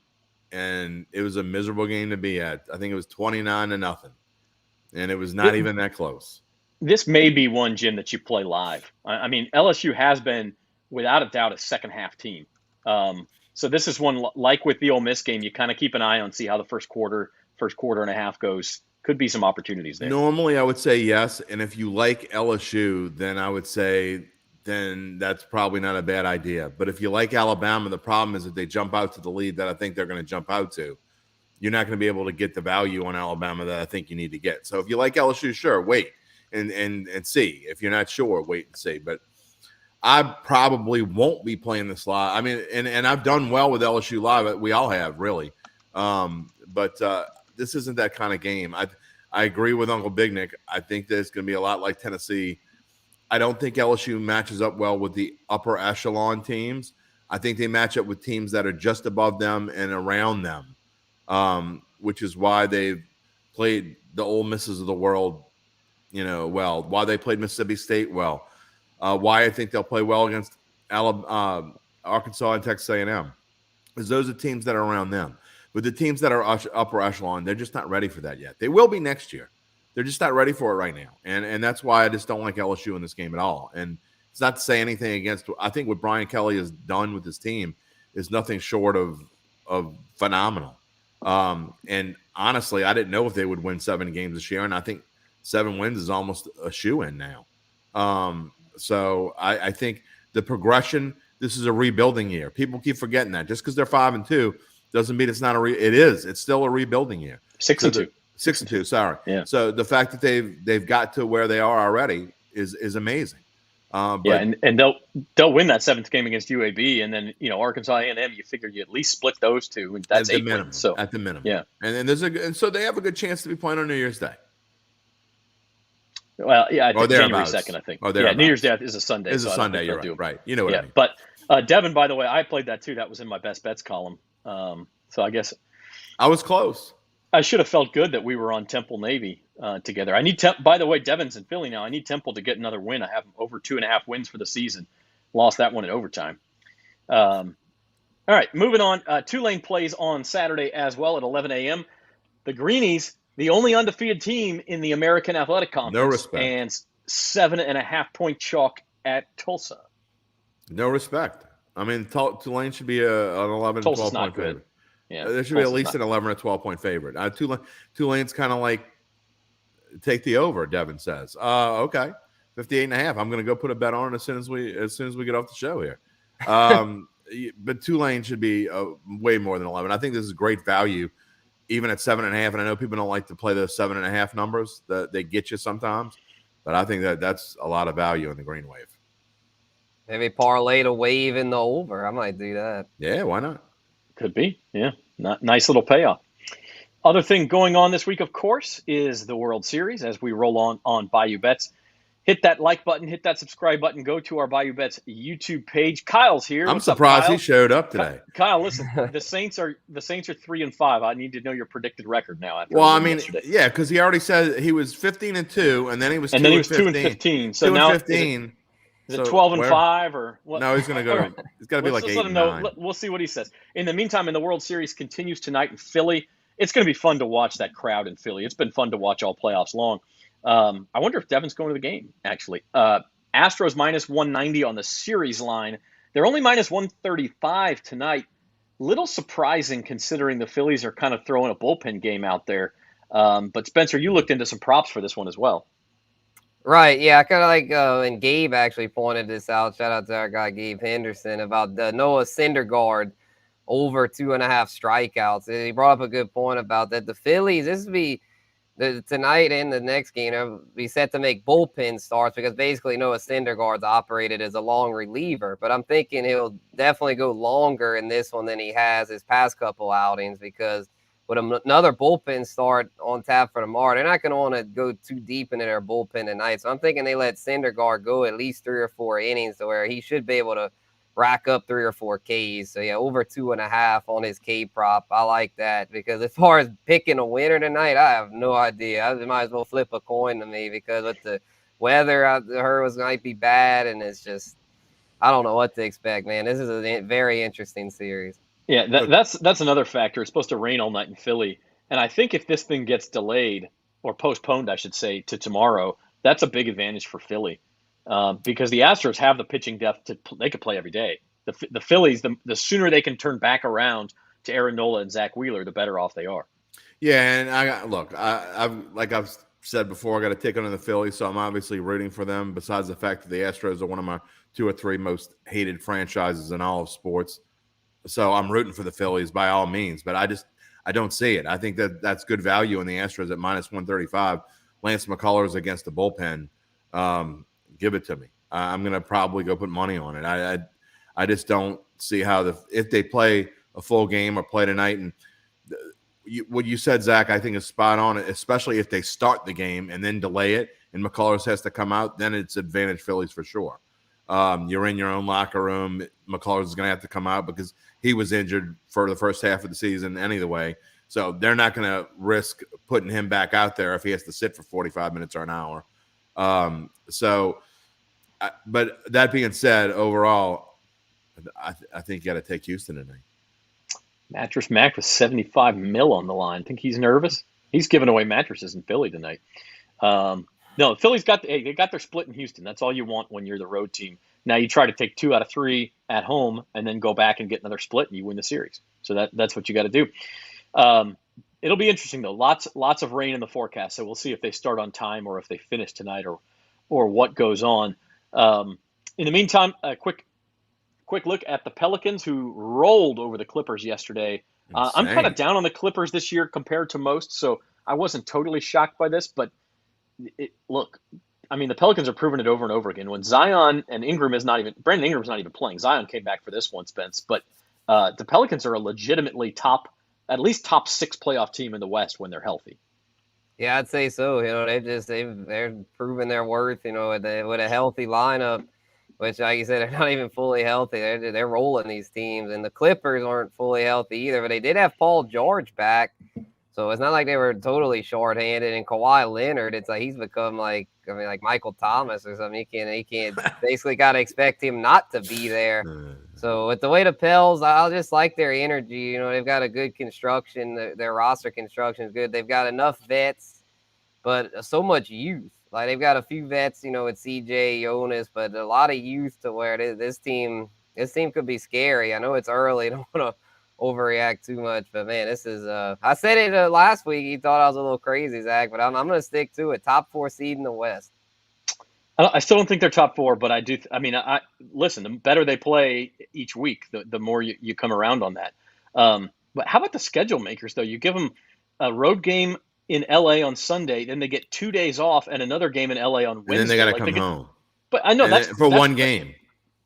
and it was a miserable game to be at. I think it was 29-0, and it was not even that close.
This may be one, Jim, that you play live. I mean, LSU has been, without a doubt, a second-half team. So this is one, like with the Ole Miss game, you kind of keep an eye on, see how the first quarter and a half goes. Could be some opportunities there.
Normally, I would say yes, and if you like LSU, then I would say then that's probably not a bad idea. But if you like Alabama, the problem is that they jump out to the lead that I think they're going to jump out to. You're not going to be able to get the value on Alabama that I think you need to get. So if you like LSU, sure, wait. And see. If you're not sure, wait and see. But I probably won't be playing this live. I mean, and I've done well with LSU live. We all have, really. But this isn't that kind of game. I agree with Uncle Big Nick. I think that it's going to be a lot like Tennessee. I don't think LSU matches up well with the upper echelon teams. I think they match up with teams that are just above them and around them, which is why they've played the Ole Misses of the world well, why they played Mississippi State well, why I think they'll play well against Arkansas and Texas A&M, because those are teams that are around them. But the teams that are upper echelon, they're just not ready for that yet. They will be next year. They're just not ready for it right now. And that's why I just don't like LSU in this game at all. And it's not to say anything against – I think what Brian Kelly has done with his team is nothing short of phenomenal. And honestly, I didn't know if they would win 7 games this year, and I think 7 wins is almost a shoe-in now. So I think the progression. This is a rebuilding year. People keep forgetting that. Just because they're 5-2 doesn't mean it's not it is. It's still a rebuilding year.
6-2.
6-2. Sorry.
Yeah.
So the fact that they've got to where they are already is amazing. But,
and they'll win that 7th game against UAB, and then Arkansas A&M. You figure you at least split those two, and that's 8
minimum,
wins. So
at the minimum,
yeah.
And then so they have a good chance to be playing on New Year's Day.
Well, yeah, I think January 2nd. I think. Yeah, New Year's Day is a Sunday.
It's a Sunday. You're right. You know what I mean.
But Devin, by the way, I played that too. That was in my best bets column. So I guess
I was close.
I should have felt good that we were on Temple Navy together. I need by the way, Devin's in Philly now. I need Temple to get another win. I have them over 2.5 wins for the season. Lost that one in overtime. All right, moving on. Tulane plays on Saturday as well at 11 a.m. The Greenies, the only undefeated team in the American Athletic Conference.
No respect.
And 7.5-point chalk at Tulsa.
No respect. I mean, Tulane should be an 11 to 12 point favorite.
Yeah,
there should be at least an 11 or 12 point favorite. Tulane's kind of like take the over. Devin says, "Okay, 58.5. I'm going to go put a bet on it as soon as we get off the show here." But Tulane should be way more than 11. I think this is great value, even at 7.5. And I know people don't like to play those 7.5 numbers that they get you sometimes, but I think that's a lot of value in the Green Wave.
Maybe parlay the wave in the over. I might do that.
Yeah, why not?
Could be. Yeah, nice little payoff. Other thing going on this week, of course, is the World Series as we roll on Bayou Bets. Hit that like button, hit that subscribe button, go to our Bayou Bets YouTube page. Kyle's here.
I'm surprised he showed up today.
Kyle, listen, the Saints are 3-5. I need to know your predicted record now.
Well, I mean, yeah, because he already said he was 15-2, and then he was
2-15. So now
15.
Is it 12-5 or what?
No, he's going to go. Right. He's got to be like 8-9.
We'll see what he says. In the meantime, the World Series continues tonight in Philly. It's going to be fun to watch that crowd in Philly. It's been fun to watch all playoffs long. I wonder if Devin's going to the game, actually. Astros -190 on the series line. They're only -135 tonight. Little surprising considering the Phillies are kind of throwing a bullpen game out there. But Spencer, you looked into some props for this one as well.
Right, yeah, I kind of like, and Gabe actually pointed this out. Shout out to our guy Gabe Henderson about the Noah Syndergaard over 2.5 strikeouts. And he brought up a good point about that. The Phillies, this would be tonight and the next game, they'll be set to make bullpen starts because basically Noah Syndergaard's operated as a long reliever. But I'm thinking he'll definitely go longer in this one than he has his past couple outings because with another bullpen start on tap for tomorrow, they're not going to want to go too deep into their bullpen tonight. So I'm thinking they let Syndergaard go at least 3 or 4 innings to where he should be able to rack up 3 or 4 Ks. So, yeah, over 2.5 on his K prop. I like that because as far as picking a winner tonight, I have no idea. I might as well flip a coin to me because with the weather, I heard might be bad, and it's just I don't know what to expect, man. This is a very interesting series.
Yeah, that's another factor. It's supposed to rain all night in Philly. And I think if this thing gets delayed or postponed, I should say, to tomorrow, that's a big advantage for Philly because the Astros have the pitching depth. They could play every day. The Phillies, the sooner they can turn back around to Aaron Nola and Zach Wheeler, the better off they are.
Yeah, and I've said before, I got to take on the Phillies, so I'm obviously rooting for them, besides the fact that the Astros are one of my 2 or 3 most hated franchises in all of sports. So I'm rooting for the Phillies by all means, but I don't see it. I think that's good value in the Astros at -135. Lance McCullers against the bullpen. Give it to me. I'm going to probably go put money on it. I just don't see how if they play a full game or play tonight. And what you said, Zach, I think is spot on, especially if they start the game and then delay it and McCullers has to come out, then it's advantage Phillies for sure. You're in your own locker room. McCullers is going to have to come out because he was injured for the first half of the season anyway. So they're not going to risk putting him back out there if he has to sit for 45 minutes or an hour. But that being said, overall, I think you got to take Houston tonight.
Mattress Mac with $75 million on the line. Think he's nervous? He's giving away mattresses in Philly tonight. No, Philly's they got their split in Houston. That's all you want when you're the road team. Now you try to take 2 out of 3 at home and then go back and get another split and you win the series. So that's what you got to do. It'll be interesting though. Lots of rain in the forecast, so we'll see if they start on time or if they finish tonight or what goes on. In the meantime, a quick look at the Pelicans, who rolled over the Clippers yesterday. I'm kind of down on the Clippers this year compared to most, so I wasn't totally shocked by this. But look, I mean, the Pelicans are proving it over and over again. When Zion and Brandon Ingram's not even playing. Zion came back for this one, Spence. But the Pelicans are a legitimately at least top 6 playoff team in the West when they're healthy.
Yeah, I'd say so. You know, they're proving their worth. You know, with a healthy lineup, which, like you said, they're not even fully healthy. They're rolling these teams, and the Clippers aren't fully healthy either. But they did have Paul George back, so it's not like they were totally shorthanded. And Kawhi Leonard, it's like he's become like Michael Thomas or something. He can't basically got to expect him not to be there. So with the way the Pels, I'll just like their energy. You know, they've got a good construction. Their roster construction is good. They've got enough vets, but so much youth. Like they've got a few vets, you know, with CJ, Jonas, but a lot of youth to where this team could be scary. I know it's early. I don't want to overreact too much, but man, this is. I said it last week. You thought I was a little crazy, Zach, but I'm going to stick to it. Top 4 seed in the West.
I still don't think they're top 4, but I do. I listen. The better they play each week, the more you come around on that. But how about the schedule makers though? You give them a road game in LA on Sunday, then they get 2 days off and another game in LA on Wednesday.
And then they got to come home.
But I know that's
for one game.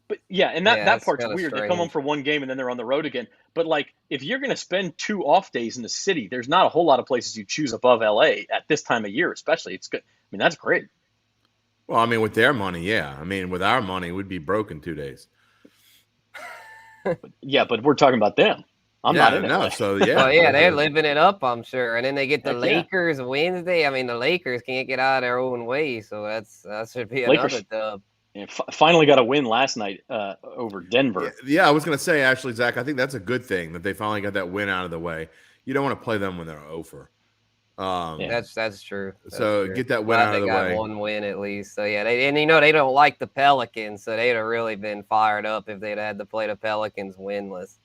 But yeah, and that part's weird.
Strange.
They come home for one game and then they're on the road again. But like, if you're going to spend 2 off days in the city, there's not a whole lot of places you choose above LA at this time of year, especially. It's good. I mean, that's great.
Well, I mean, with their money, yeah. I mean, with our money, we'd be broke in 2 days.
Yeah, but we're talking about them. I'm not in it.
No, so yeah.
Well, yeah, they're living it up, I'm sure. And then they get the Lakers Wednesday. I mean, the Lakers can't get out of their own way, so that should be another dub.
Yeah, finally got a win last night over Denver.
Yeah, I was going to say, actually, Zach, I think that's a good thing that they finally got that win out of the way. You don't want to play them when they're over.
That's true.
Get that win out of the way.
They got one win at least. So yeah, they don't like the Pelicans, so they'd have really been fired up if they'd had to play the Pelicans winless.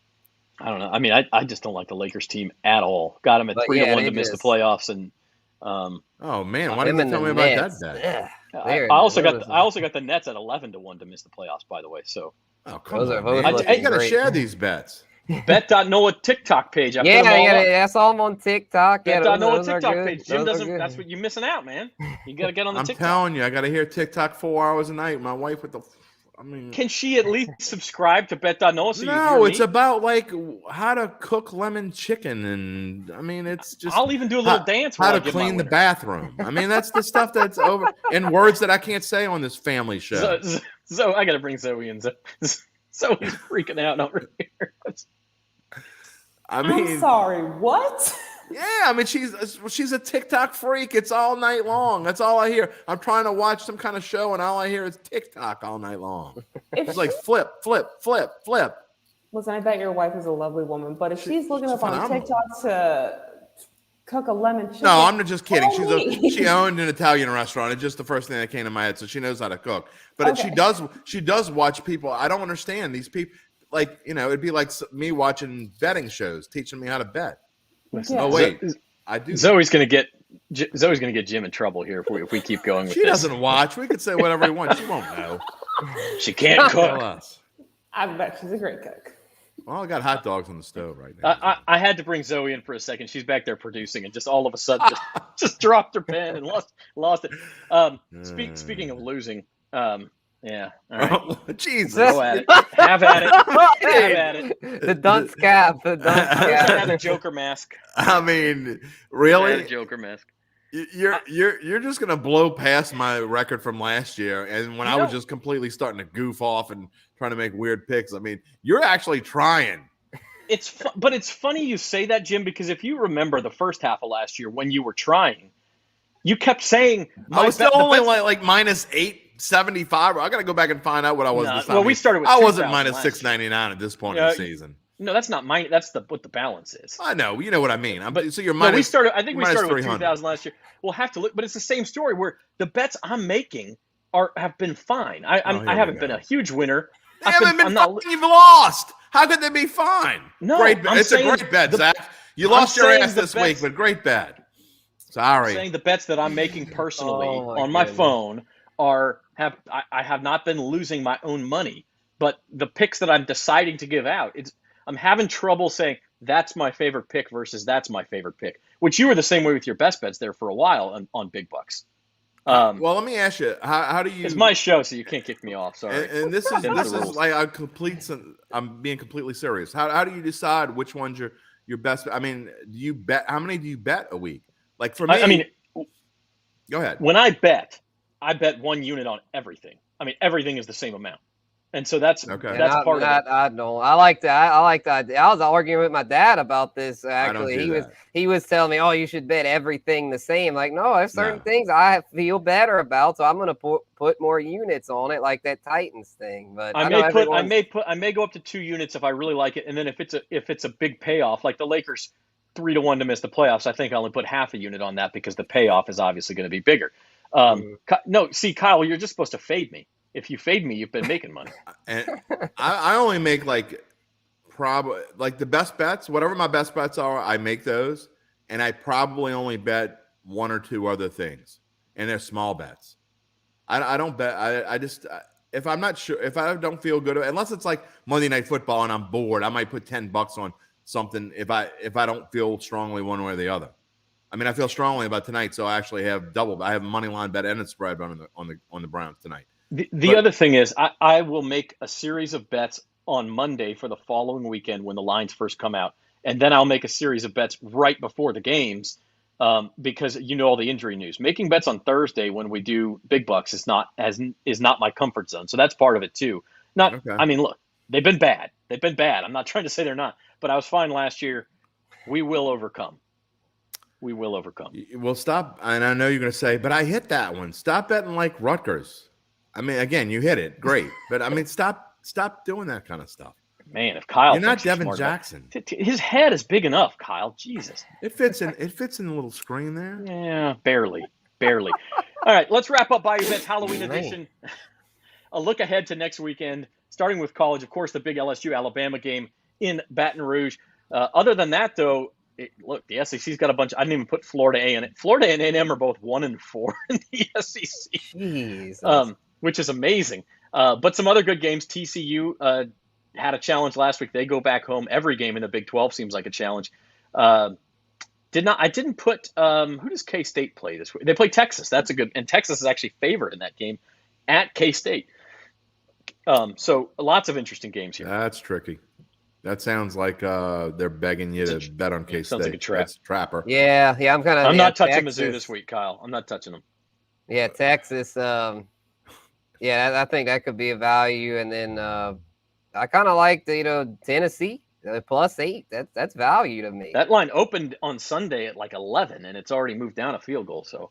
I don't know. I mean, I just don't like the Lakers team at all. Got them at 3-1 to miss the playoffs, and
oh man, why didn't you tell me about that bet?
Yeah. I also got the Nets at 11-1 to miss the playoffs. By the way, so
come on, you got to share these bets.
Bet.NOLA TikTok page.
That's all on TikTok.
Bet.NOLA TikTok page. Jim doesn't. That's what you're missing out, man. You got to get on the TikTok.
I'm telling you, I got to hear TikTok 4 hours a night. My wife with the.
Can she at least subscribe to Bet.NOLA?
No, it's about like how to cook lemon chicken, and I mean, it's just.
I'll even do a little dance.
How to clean the bathroom. I mean, that's the stuff that's over in words that I can't say on this family show.
So I got to bring Zoe in. Zoe's freaking out over here.
I'm sorry, what?
Yeah, I mean, she's a TikTok freak. It's all night long. That's all I hear. I'm trying to watch some kind of show, and all I hear is TikTok all night long. It's like flip.
Listen, I bet your wife is a lovely woman, but if she's looking up on TikTok to cook a lemon chicken.
No, I'm just kidding. She owned an Italian restaurant. It's just the first thing that came to my head, so she knows how to cook. But she does watch people. I don't understand these people. Like, you know, it'd be like me watching betting shows, teaching me how to bet.
Listen,
oh wait, I do.
Zoe's gonna get Jim in trouble here if we keep going with
this. She doesn't watch. We could say whatever we want. She won't know.
She can't cook.
I bet she's a great cook.
Well, I got hot dogs on the stove right now.
I had to bring Zoe in for a second. She's back there producing, and just all of a sudden, just dropped her pen and lost it. Speaking of losing, yeah. All right.
Jesus.
Go at it. Have at it. Have at it.
The dunce cap. The dunce cap.
I had a Joker mask.
I mean, really?
I had a Joker mask.
You're just gonna blow past my record from last year, and when I was just completely starting to goof off and trying to make weird picks. I mean, you're actually trying.
But it's funny you say that, Jim, because if you remember the first half of last year when you were trying, you kept saying
I was still only like minus 875. I got to go back and find out what I was this time.
Well, we started with
I wasn't minus 699 at this point in the season.
No, that's not mine. That's what the balance is.
I know. You know what I mean. So you're
minus.
No,
we started. I think we started with 2,000 last year. We'll have to look, but it's the same story where the bets I'm making have been fine. I haven't been a huge winner.
They haven't been fine. You've lost. How could they be fine?
No,
it's a great bet, Zach. You lost your ass this week, but great bet. Sorry.
I'm saying the bets that I'm making personally on my phone I have not been losing my own money, but the picks that I'm deciding to give out, I'm having trouble saying that's my favorite pick versus that's my favorite pick, which you were the same way with your best bets there for a while on Big Bucks.
Well, let me ask you, how do you?
It's my show, so you can't kick me off. Sorry.
And this is like I'm being completely serious. How do you decide which one's your best? I mean, do you bet? How many do you bet a week? Like for me,
I mean,
go ahead.
When I bet 1 unit on everything. I mean, everything is the same amount. And so that's part of it.
I don't. I like that. I like that. I was arguing with my dad about this. Actually, he was telling me, "Oh, you should bet everything the same." Like, no, there's certain things I feel better about, so I'm going to put more units on it, like that Titans thing. But I
may go up to 2 units if I really like it, and then if it's a big payoff, like the Lakers 3-1 to miss the playoffs, I think I only put half a unit on that because the payoff is obviously going to be bigger. No, see, Kyle, you're just supposed to fade me. If you fade me, you've been making money.
And I only make probably the best bets, whatever my best bets are, I make those. And I probably only bet 1 or 2 other things. And they're small bets. I don't bet. I just, if I'm not sure, if I don't feel good, unless it's like Monday Night Football and I'm bored, I might put $10 on something if I don't feel strongly one way or the other. I mean, I feel strongly about tonight, so I actually have double. I have a money line bet and a spread on the Browns tonight.
The other thing is, I will make a series of bets on Monday for the following weekend when the lines first come out, and then I'll make a series of bets right before the games because all the injury news. Making bets on Thursday when we do Big Bucks is not my comfort zone, so that's part of it too. I mean, look, they've been bad. I'm not trying to say they're not, but I was fine last year. We will overcome.
Well, stop, and I know you're going to say, but I hit that one. Stop betting like Rutgers. I mean, again, you hit it, great, but I mean, stop doing that kind of stuff.
Man, if Kyle,
you're not Devin Jackson.
His head is big enough, Kyle. Jesus,
it fits in the little screen there.
Yeah, barely. All right, let's wrap up Bayou Bets Halloween edition. A look ahead to next weekend, starting with college. Of course, the big LSU Alabama game in Baton Rouge. Other than that, though. Look, the SEC's got a bunch. I didn't even put Florida A in it. Florida and A&M are both 1-4 in the SEC, which is amazing. But some other good games. TCU had a challenge last week. They go back home. Every game in the Big 12 seems like a challenge. I didn't put who does K-State play this week? They play Texas. That's a good. And Texas is actually favored in that game at K-State. So lots of interesting games here.
That's tricky. That sounds like they're begging you to bet on K-State.
Sounds like a trap.
That's trapper.
Yeah. I'm
not touching Mizzou this week, Kyle. I'm not touching them.
Yeah, Texas. I think that could be a value. And then I kind of like Tennessee +8. That's value to me.
That line opened on Sunday at like 11, and it's already moved down a field goal. So,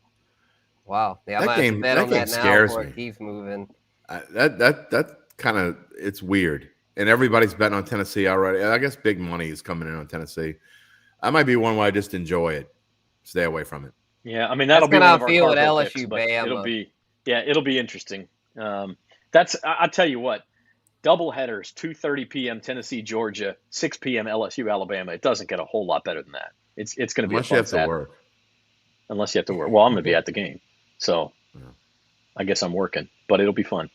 wow. Yeah, I might have to bet on that now before it keeps moving.
That kind of it's weird. And everybody's betting on Tennessee already. I guess big money is coming in on Tennessee. I might be one where I just enjoy it, stay away from it.
Yeah, I mean that'll be one of our
feel at
LSU
LSU Bama.
It'll be interesting. I'll tell you what, double headers, 2:30 p.m. Tennessee, Georgia, 6 p.m. LSU, Alabama. It doesn't get a whole lot better than that. It's going to be
unless you have to work.
Unless you have to work. Well, I'm going to be at the game, so I guess I'm working, but it'll be fun.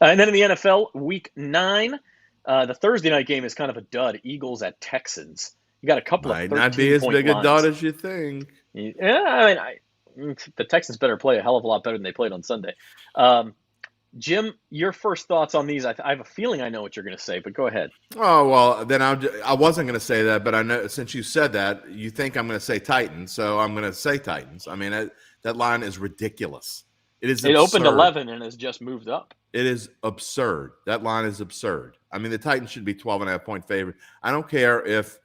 And then in the NFL, Week 9. The Thursday night game is kind of a dud. Eagles at Texans. You got a couple
might
of 13-point
not be as big
lines.
a dud as you think.
Yeah, I mean, the Texans better play a hell of a lot better than they played on Sunday. Jim, your first thoughts on these? I have a feeling I know what you're going to say, but go ahead.
Oh well, then I wasn't going to say that, but I know since you said that, you think I'm going to say Titans, so I'm going to say Titans. I mean, that line is ridiculous. It
opened 11 and has just moved up.
It is absurd. That line is absurd. I mean, the Titans should be 12.5-point favorite. I don't care if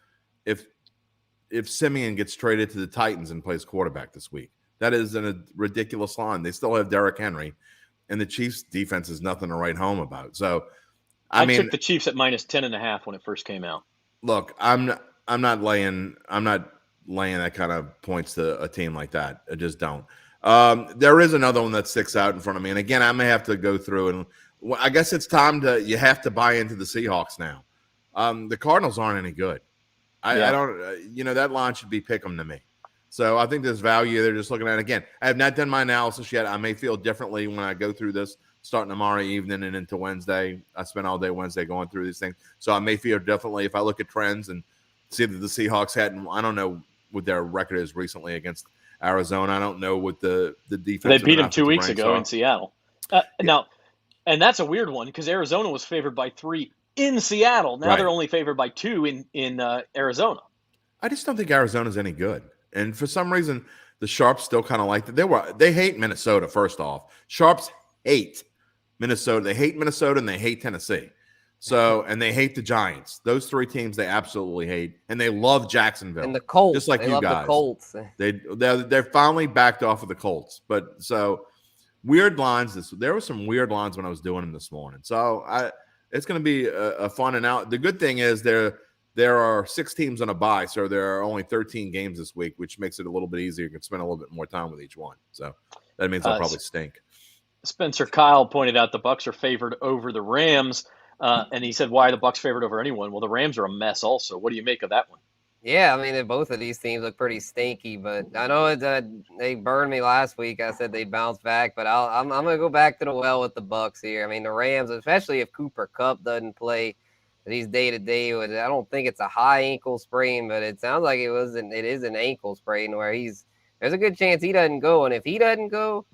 Simeon gets traded to the Titans and plays quarterback this week. That is a ridiculous line. They still have Derrick Henry, and the Chiefs' defense is nothing to write home about. So, I mean,
took the Chiefs at -10.5 when it first came out.
Look, I'm not laying that kind of points to a team like that. I just don't. There is another one that sticks out in front of me. And again, I may have to go through and I guess it's time you have to buy into the Seahawks now. The Cardinals aren't any good. I don't, that line should be pick 'em to me. So I think there's value. They're just looking at it. Again, I have not done my analysis yet. I may feel differently when I go through this starting tomorrow evening and into Wednesday. I spent all day Wednesday going through these things. So I may feel differently if I look at trends and see that the Seahawks hadn't, I don't know what their record is recently against Arizona. I don't know what the defense.
They beat them 2 weeks ago in Seattle. Now, and that's a weird one because Arizona was favored by 3 in Seattle. Now they're only favored by 2 in Arizona.
I just don't think Arizona's any good. And for some reason, the Sharps still kind of like that. They hate Minnesota, first off. Sharps hate Minnesota. They hate Minnesota and they hate Tennessee. So, and they hate the Giants. Those 3 teams they absolutely hate. And they love Jacksonville.
And the Colts.
Just like
they
you
love
guys.
The Colts.
They're finally backed off of the Colts. But so weird lines. There were some weird lines when I was doing them this morning. So it's going to be a fun and out. The good thing is there are 6 teams on a bye, so there are only 13 games this week, which makes it a little bit easier. You can spend a little bit more time with each one. So that means they'll probably stink.
Spencer Kyle pointed out the Bucs are favored over the Rams, and he said, why are the Bucs favored over anyone? Well, the Rams are a mess also. What do you make of that one?
Yeah, I mean, both of these teams look pretty stinky, but I know they burned me last week. I said they'd bounce back, but I'm going to go back to the well with the Bucs here. I mean, the Rams, especially if Cooper Kupp doesn't play, he's day-to-day. I don't think it's a high ankle sprain, but it sounds like it is an ankle sprain where there's a good chance he doesn't go. And if he doesn't go,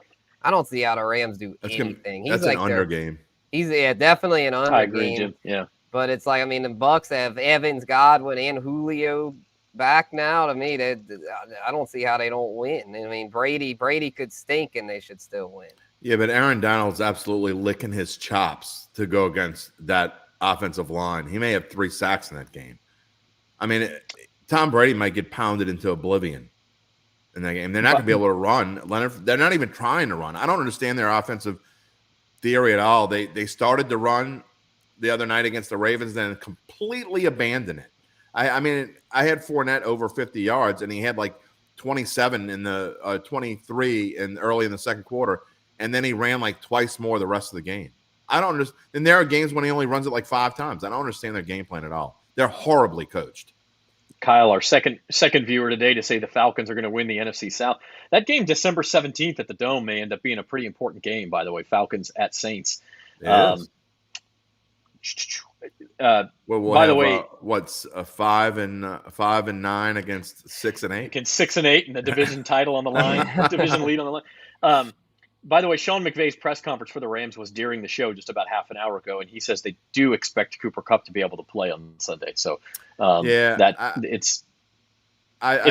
I don't see how the Rams do anything.
That's an under game.
He's definitely an under
I agree,
game.
Jim. Yeah.
But it's like, I mean, the Bucs have Evans, Godwin, and Julio back now. To me, I don't see how they don't win. I mean, Brady could stink and they should still win.
Yeah, but Aaron Donald's absolutely licking his chops to go against that offensive line. He may have 3 sacks in that game. I mean, Tom Brady might get pounded into oblivion in that game. They're not going to be able to run. They're not even trying to run. I don't understand their offensive theory at all. They started to run the other night against the Ravens, then completely abandoned it. I mean, I had Fournette over 50 yards, and he had like 27 in the 23 early in the second quarter, and then he ran like twice more the rest of the game. I don't understand. And there are games when he only runs it like 5 times. I don't understand their game plan at all. They're horribly coached.
Kyle, our second viewer today to say the Falcons are going to win the NFC South. That game, December 17th at the Dome, may end up being a pretty important game, by the way. Falcons at Saints.
By
the way,
what's a 5-9 against 6-8?
Against 6-8 and the division title on the line, division lead on the line. By the way, Sean McVay's press conference for the Rams was during the show just about half an hour ago, and he says they do expect Cooper Kupp to be able to play on Sunday. So, if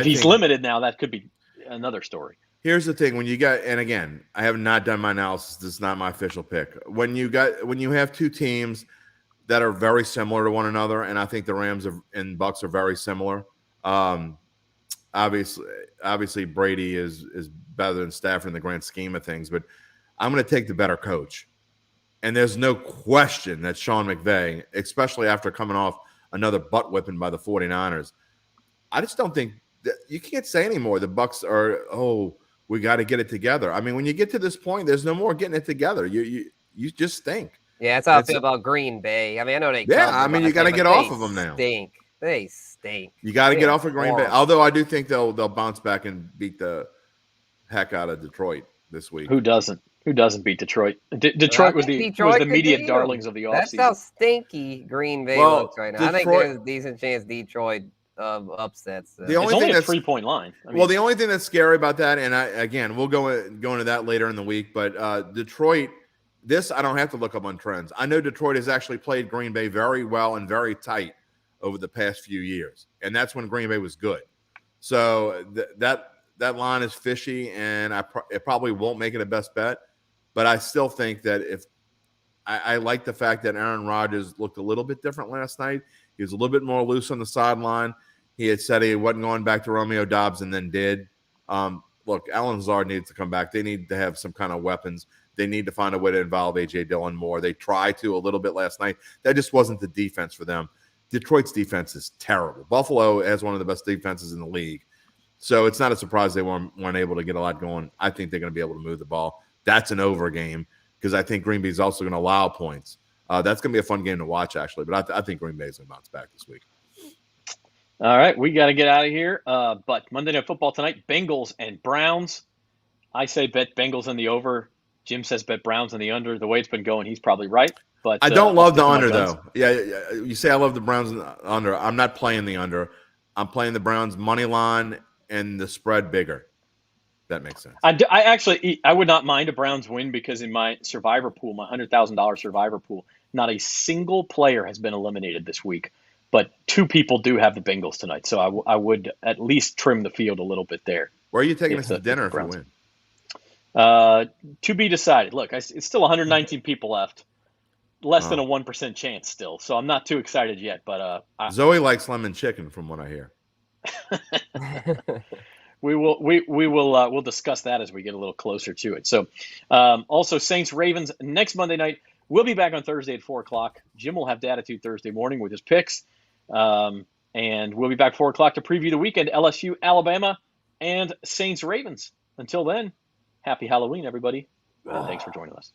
he's limited now, that could be another story.
Here's the thing: when you got, and again, I have not done my analysis. This is not my official pick. When you have 2 teams that are very similar to one another, and I think the Rams and Bucs are very similar. Obviously, Brady is better than Stafford in the grand scheme of things, but I'm going to take the better coach. And there's no question that Sean McVay, especially after coming off another butt whipping by the 49ers, I just don't think that you can't say anymore. The Bucs are, we got to get it together. I mean, when you get to this point, there's no more getting it together. You just stink.
Yeah, that's how I feel about Green Bay. I mean, I know they.
Yeah, I mean, you got to get off of them now.
They stink.
You got to get off of Green Bay. Although I do think they'll bounce back and beat the heck out of Detroit this week.
Who doesn't beat Detroit? Detroit was the media darlings of the offseason.
That's how stinky Green Bay looks right now. I think there's a decent chance Detroit upsets.
It's only a 3-point line. I mean,
the only thing that's scary about that, and we'll go into that later in the week, but Detroit, this I don't have to look up on trends. I know Detroit has actually played Green Bay very well and very tight over the past few years, and that's when Green Bay was good. So that line is fishy, and it probably won't make it a best bet. But I still think that if I like the fact that Aaron Rodgers looked a little bit different last night. He was a little bit more loose on the sideline. He had said he wasn't going back to Romeo Doubs and then did. Look, Alan Lazard needs to come back. They need to have some kind of weapons. They need to find a way to involve A.J. Dillon more. They tried to a little bit last night. That just wasn't the defense for them. Detroit's defense is terrible. Buffalo has one of the best defenses in the league. So it's not a surprise they weren't able to get a lot going. I think they're going to be able to move the ball. That's an over game because I think Green Bay is also going to allow points. That's going to be a fun game to watch, actually. But I think Green Bay is going to bounce back this week.
All right, we got to get out of here. But Monday Night Football tonight, Bengals and Browns. I say bet Bengals in the over. Jim says bet Browns in the under. The way it's been going, he's probably right. But
I don't love the under, though. Yeah, you say I love the Browns in the under. I'm not playing the under. I'm playing the Browns money line and the spread bigger. That makes sense.
I would not mind a Browns win because in my survivor pool, my $100,000 survivor pool, not a single player has been eliminated this week. But 2 people do have the Bengals tonight, so I would at least trim the field a little bit there.
Where are you taking us to dinner if you win?
To be decided. Look, it's still 119 people left. Less than a 1% chance still, so I'm not too excited yet. But
Zoe likes lemon chicken, from what I hear.
We'll discuss that as we get a little closer to it. So, also Saints Ravens next Monday night. We'll be back on Thursday at 4:00. Jim will have Datitude Thursday morning with his picks, and we'll be back 4:00 to preview the weekend: LSU, Alabama, and Saints Ravens. Until then, happy Halloween, everybody, and thanks for joining us.